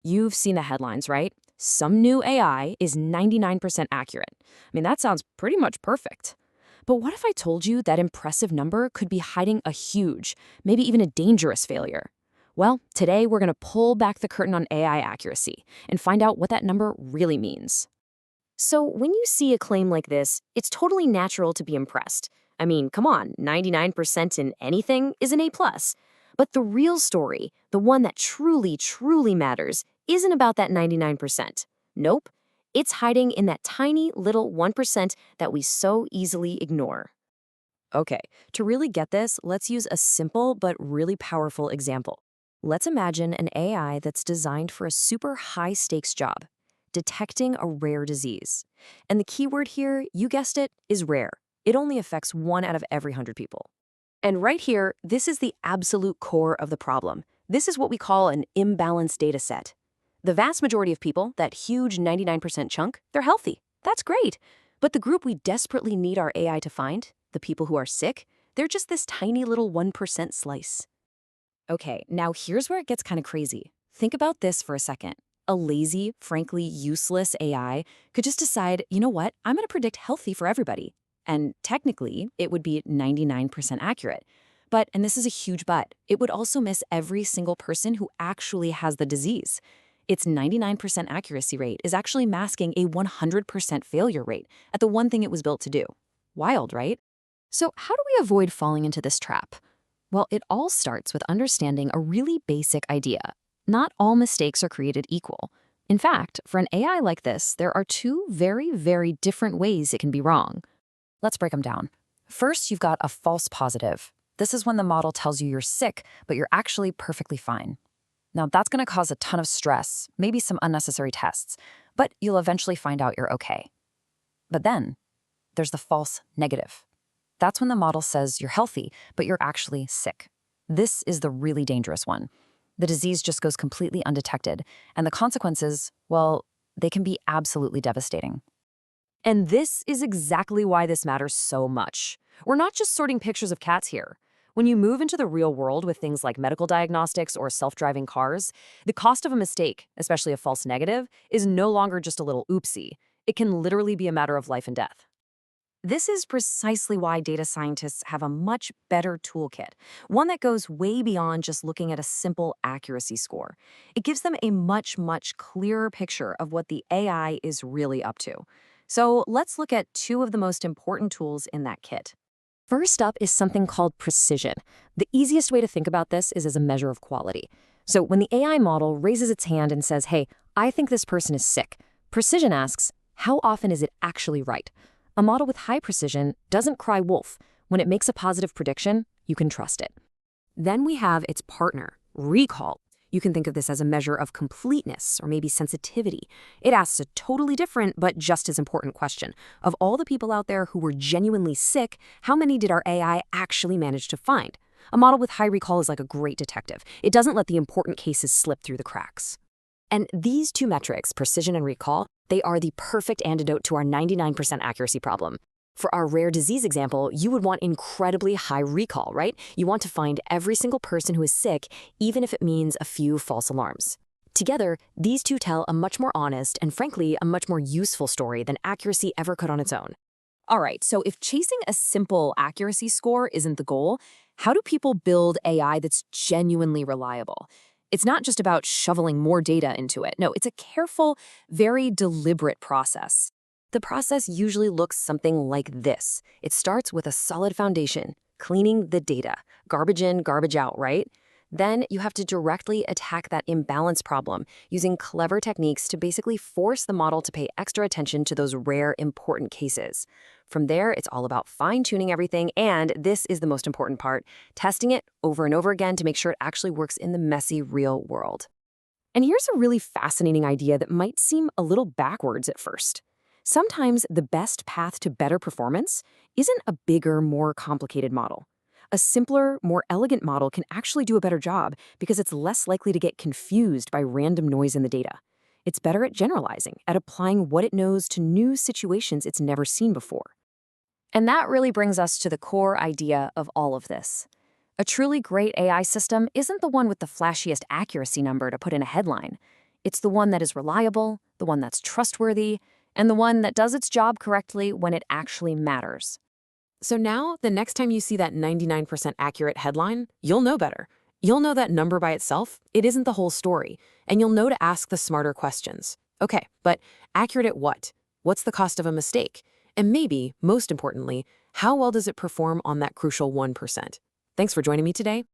You've seen the headlines, right? Some new AI is 99% accurate. I mean, that sounds pretty much perfect. But what if I told you that impressive number could be hiding a huge, maybe even a dangerous failure? Well, today we're going to pull back the curtain on AI accuracy and find out what that number really means. So, when you see a claim like this, it's totally natural to be impressed. I mean, come on, 99% in anything is an A+. Plus. But the real story, the one that truly, truly matters, isn't about that 99%. Nope. It's hiding in that tiny little 1% that we so easily ignore. Okay, to really get this, let's use a simple but really powerful example. Let's imagine an AI that's designed for a super high stakes job, detecting a rare disease. And the keyword here, you guessed it, is rare. It only affects 1 out of every 100 people. And right here, this is the absolute core of the problem. This is what we call an imbalanced data set. The vast majority of people, that huge 99% chunk, they're healthy. That's great. But the group we desperately need our AI to find, the people who are sick, they're just this tiny little 1% slice. Okay, now here's where it gets kind of crazy. Think about this for a second. A lazy, frankly useless AI could just decide, you know what, I'm going to predict healthy for everybody. And technically, it would be 99% accurate. But, and this is a huge but, it would also miss every single person who actually has the disease. Its 99% accuracy rate is actually masking a 100% failure rate at the one thing it was built to do. Wild, right? So how do we avoid falling into this trap? Well, it all starts with understanding a really basic idea. Not all mistakes are created equal. In fact, for an AI like this, there are two very, very different ways it can be wrong. Let's break them down. First, you've got a false positive. This is when the model tells you you're sick, but you're actually perfectly fine. Now, that's going to cause a ton of stress, maybe some unnecessary tests, but you'll eventually find out you're okay. But then, there's the false negative. That's when the model says you're healthy, but you're actually sick. This is the really dangerous one. The disease just goes completely undetected, and the consequences, well, they can be absolutely devastating. And this is exactly why this matters so much. We're not just sorting pictures of cats here. When you move into the real world with things like medical diagnostics or self-driving cars, the cost of a mistake, especially a false negative, is no longer just a little oopsie. It can literally be a matter of life and death. This is precisely why data scientists have a much better toolkit, one that goes way beyond just looking at a simple accuracy score. It gives them a much, much clearer picture of what the AI is really up to. So let's look at two of the most important tools in that kit. First up is something called precision. The easiest way to think about this is as a measure of quality. So when the AI model raises its hand and says, hey, I think this person is sick, precision asks, how often is it actually right? A model with high precision doesn't cry wolf. When it makes a positive prediction, you can trust it. Then we have its partner, recall. You can think of this as a measure of completeness or maybe sensitivity. It asks a totally different but just as important question. Of all the people out there who were genuinely sick, how many did our AI actually manage to find? A model with high recall is like a great detective. It doesn't let the important cases slip through the cracks. And these two metrics, precision and recall, they are the perfect antidote to our 99% accuracy problem. For our rare disease example, you would want incredibly high recall, right? You want to find every single person who is sick, even if it means a few false alarms. Together, these two tell a much more honest and frankly, a much more useful story than accuracy ever could on its own. All right, so if chasing a simple accuracy score isn't the goal, how do people build AI that's genuinely reliable? It's not just about shoveling more data into it. No, it's a careful, very deliberate process. The process usually looks something like this. It starts with a solid foundation, cleaning the data, garbage in, garbage out, right? Then you have to directly attack that imbalance problem using clever techniques to basically force the model to pay extra attention to those rare, important cases. From there, it's all about fine-tuning everything, and this is the most important part, testing it over and over again to make sure it actually works in the messy, real world. And here's a really fascinating idea that might seem a little backwards at first. Sometimes the best path to better performance isn't a bigger, more complicated model. A simpler, more elegant model can actually do a better job because it's less likely to get confused by random noise in the data. It's better at generalizing, at applying what it knows to new situations it's never seen before. And that really brings us to the core idea of all of this. A truly great AI system isn't the one with the flashiest accuracy number to put in a headline. It's the one that is reliable, the one that's trustworthy, and the one that does its job correctly when it actually matters. So now, the next time you see that 99% accurate headline, you'll know better. You'll know that number by itself, it isn't the whole story, and you'll know to ask the smarter questions. Okay, but accurate at what? What's the cost of a mistake? And maybe, most importantly, how well does it perform on that crucial 1%? Thanks for joining me today.